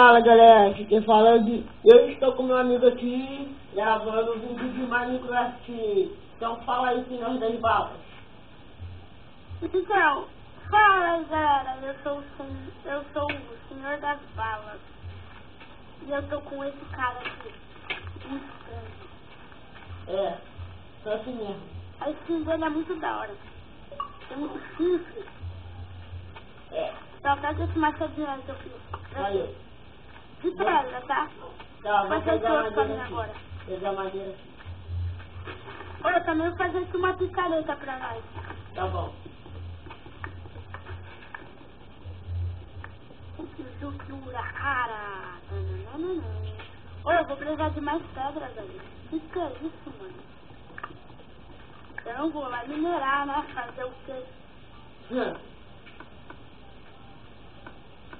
Fala galera, aqui quem fala eu estou com meu amigo aqui gravando um vídeo de Minecraft. Então fala aí, senhor das balas. Então, fala aí galera, eu sou o senhor das balas. E eu tô com esse cara aqui, muito estranho. É, só assim mesmo. A skin dele é muito da hora. Tem muito chifre. É, Então pega esse machadinho aí que eu fiz. valeu. De pedra, tá? Tá, vou Vai ser pegar outro pra mim madeira aqui. agora. Pegar madeira aqui. Eu também vou fazer aqui uma picareta pra nós. Tá bom. Estrutura, cara. Eu vou precisar de mais pedra, velho. Que é isso, mano? Eu não vou lá minerar, né? Fazer o quê?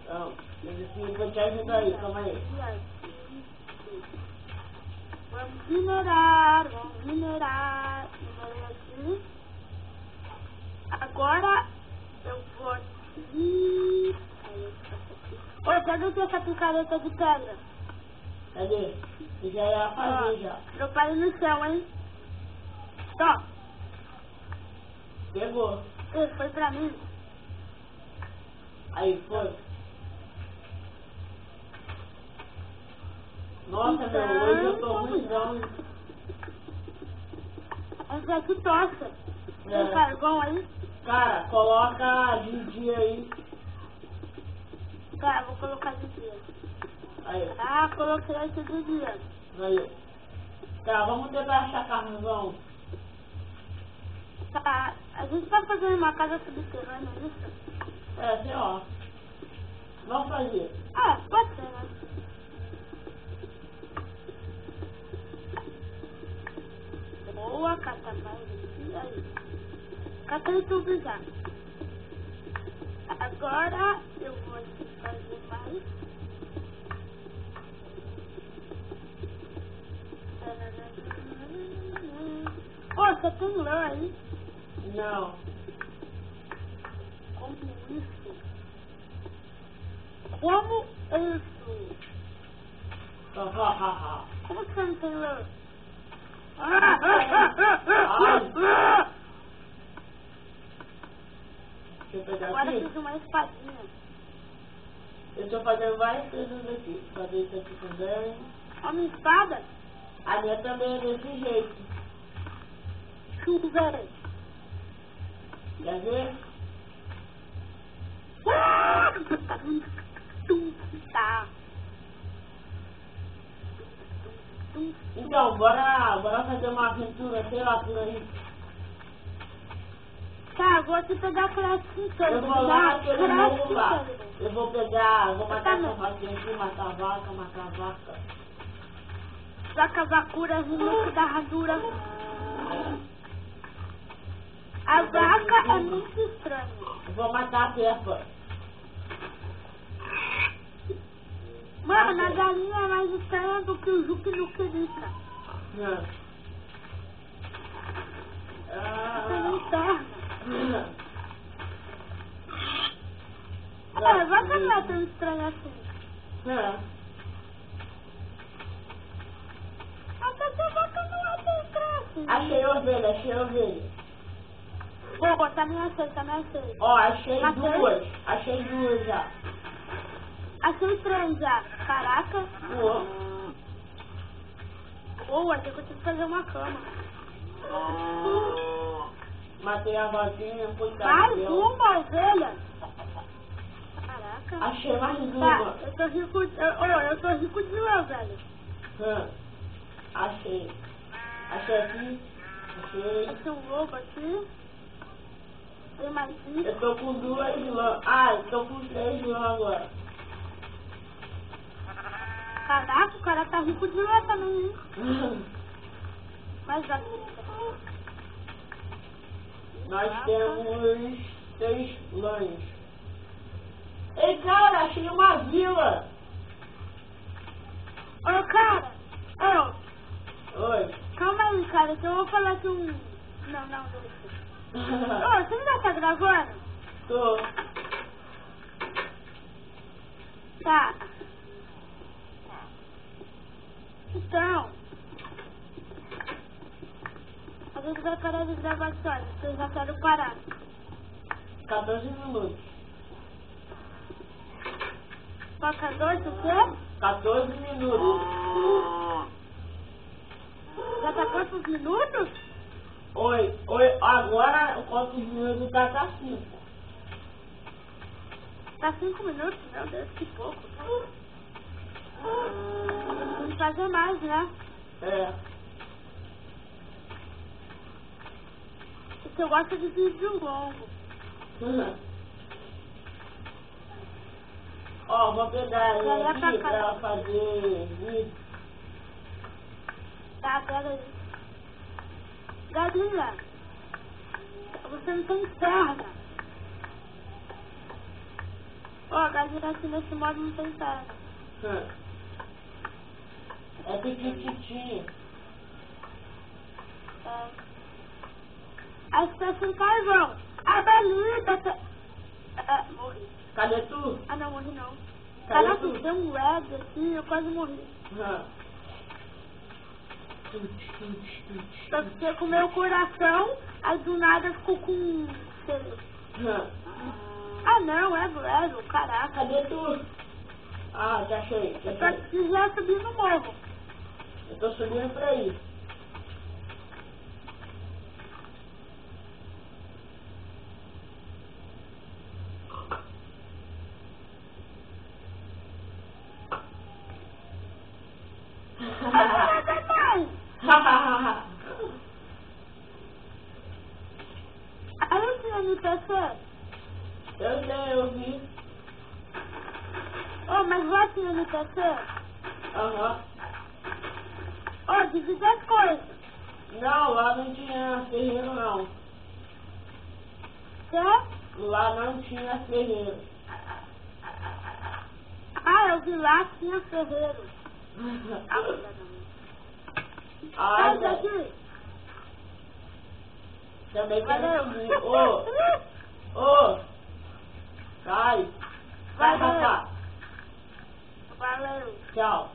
Então, eu vou te ajudar aí, calma aí. Vamos minerar, Minerei aqui. Agora eu vou aqui. Ô, pega aqui essa picareta de pedra. Cadê? Eu já ia fazer já. Dropa aí no chão, hein? Tó. Pegou. Foi pra mim. Aí, foi. Nossa, Então, meu, hoje eu tô ruimzão. Essa aqui tocha. Tem carvão aí? Cara, coloca de dia aí. Tá, vou colocar de dia. Aí, Ah, coloquei esse de dia. aí. Tá, vamos tentar achar carvão. Tá, a gente vai fazer uma casa subterrânea, é isso? É, sei lá. Vamos fazer. Ah, pode ser, né? Boa, cata mais aqui, aí. Catei tudo já. Agora eu vou aqui fazer mais. Ô, você tem lã aí? Não. Como isso? Como isso? Como você não tem lã? Deixa eu pegar Agora eu aqui. fiz uma espadinha. Eu tô fazendo várias coisas aqui. Fazer isso aqui também. Uma espada? A minha também é desse jeito. Chuveiro. Quer ver? Tá. Então, bora fazer uma aventura, sei lá, por aí. Tá, vou te pegar craft. Eu vou lá naquele morro lá. Eu vou pegar, vou matar essa vaquinha aqui, matar a vaca, matar a vaca. Vaca vacura, rinete da radura. A vaca é muito estranha. Eu vou matar a pepa. Mano, a galinha é mais estranha do que o Juque no Querica. Você não interna. A vaca não é tão estranha assim. Até que a vaca não é tão estranha assim. Achei ovelha. Pô, também achei. Ó, achei duas já. Achei 3 já. Caraca. Boa, eu consigo fazer uma cama. Matei a vaquinha, coitada. Mais uma ovelha? Caraca. Achei mais uma. Tá, eu tô rico de lã, velho. Achei. Achei aqui. Achei. Tem um lobo aqui. Tem mais isso. Eu tô com 2 lã. Ah, eu tô com 3 lã agora. Caraca, o cara tá rico de lã também, hein? Mais aqui. Nós temos 3 lãs. Ei, cara, achei uma vila. Ô, cara. Oi. Calma aí, cara, que eu vou falar que um... Não, deixa. Você ainda tá gravando? Tô. Tá. Então, a gente vai parar de gravar só, porque eu já quero parar. 14 minutos. Falta 2, o quê? 14 minutos. Já tá quantos minutos? Oi, agora quantos minutos tá 5. Tá 5 minutos? Meu Deus, que pouco. Tem que fazer mais, né? É. Porque eu gosto de vídeo longo. Ó, vou pegar Já ele ia aqui pra pra cá. ela fazer vídeo. Tá, pega aí. Galinha, você não tem perna. Ó, a galinha aqui nesse modo não tem perna. É pequititinho. É. Aí você tá sem carvão. A galinha tá... morri. Cadê tu? Ah, não, morri não. Cadê Caraca, tu? deu um lag assim, eu quase morri. Só que você comeu o coração, aí do nada ficou com... Ah, não, é Lego, caraca. Cadê tu? Ah, já achei. Eu preciso já subir no morro. Eu tô subindo pra aí. Aí eu tinha NPC. Eu sei, eu vi. Ô, mas lá tinha NPC. Aham. Ô, divide as coisas. Não, lá não tinha ferreiro não. Quer? Lá não tinha ferreiro. Ah, eu vi lá que tinha ferreiro. Ah, filha da mãe. Ai, Sai daqui. também quero Valeu. subir. Ô! Sai! Sai pra Valeu. cá! Valeu. Tchau!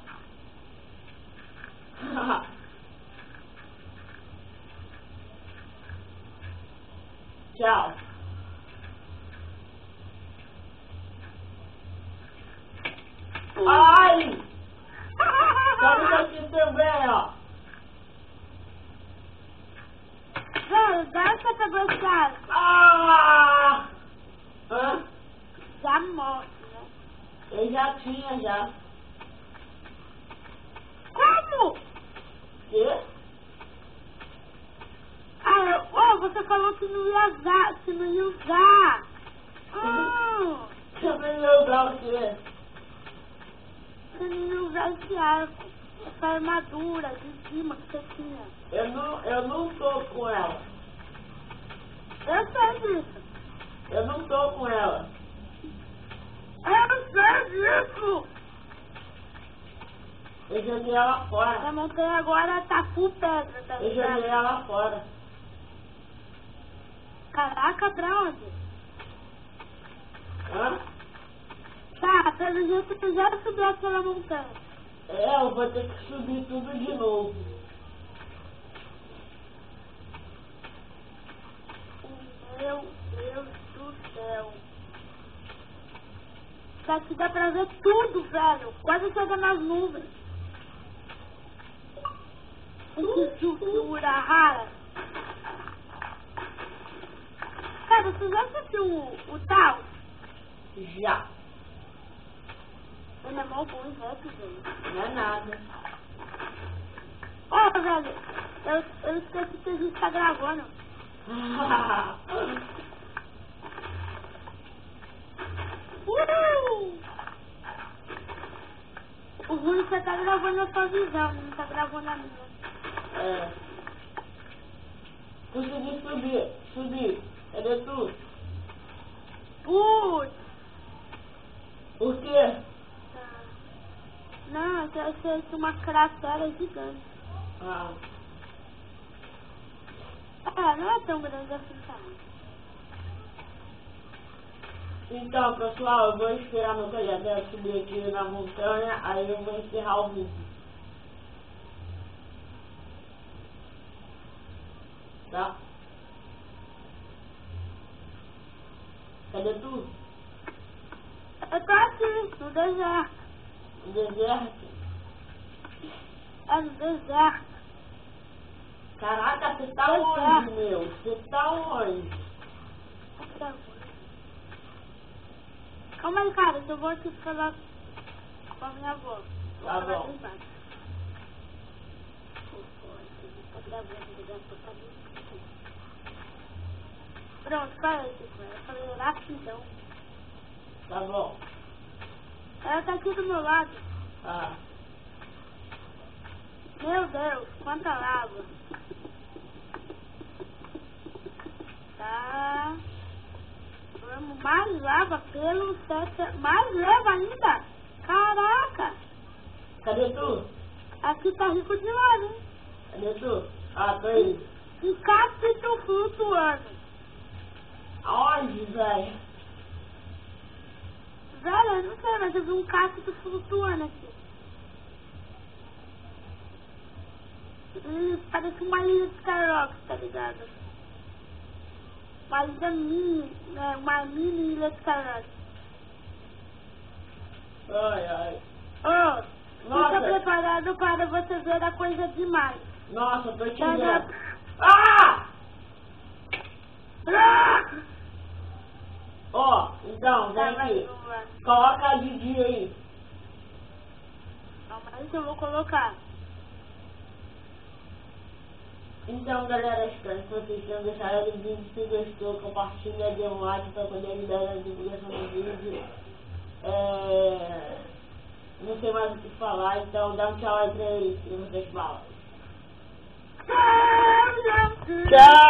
Tchau! Ai! Sobe daqui também, ó! Velho, dá essa cabeçada. Ah! Hã? Já morre, né? Eu já tinha, já. Como? Quê? Ah, você falou que não ia usar, que não ia usar. Também não usar o quê? Você não ia usar esse arco, essa armadura de cima que você tinha. Eu não tô com ela. Eu sei disso. Eu não tô com ela. Eu sei disso. Eu joguei ela fora. A montanha agora tá full pedra, tá Eu joguei ligado? ela fora. Caraca, pra onde? Hã? Tá, pelo jeito que já subiu aquela montanha. É, eu vou ter que subir tudo de novo. Meu Deus do céu. Daqui dá pra ver tudo, velho. Quase chega nas nuvens. Que estrutura rara. Cara, você já assistiu o Tal? Já. Ele é mó bom em rap, velho. Não é nada. Ó, velho, eu esqueci que a gente tá gravando. O ruim é que você tá gravando a sua visão, não tá gravando a minha. É. Consegui subir. Cadê tu? Putz! Por quê? Não, é que eu achei que uma cratera gigante. Ah. Não é tão grande assim, tá? Então, pessoal, eu vou esperar meu colega subir aqui na montanha, aí eu vou encerrar o vídeo. Tá? Cadê tu? Eu tô aqui, no deserto. No deserto? É no deserto. Caraca, você tá onde, meu? Você tá onde? Calma aí, cara, eu vou aqui falar com a minha avó. Tá bom. Pronto, parei, Chico. Eu falei rapidão. Tá bom. Ela tá aqui do meu lado. Ah. Meu Deus, quanta lava. Tá. Vamos mais lava pelo sete. Mais lava ainda? Caraca! Cadê tu? Aqui tá rico de lava, hein? Cadê tu? Ah, tô aí. Um cacto flutuando. Aonde, velho? Velho, eu não sei, mas eu vi um cacto flutuando aqui. Parece uma ilha de Skyrock, tá ligado? Uma ilha mini, né? Uma mini ilha de Skyrock. Ai, ai. Ô, Nossa. fica preparado para você ver a coisa demais. Nossa, tô te Tá, vendo. Ah! Ó, então, vem aqui. Coloca a Didi aí. Calma aí que eu vou colocar. Então, galera, espero que vocês tenham gostado do vídeo. Se gostou, compartilha, dê um like para poder ajudar na divulgação do vídeo. Não sei mais o que falar, então dá um tchau aí pra eles e vocês falam. Tchau!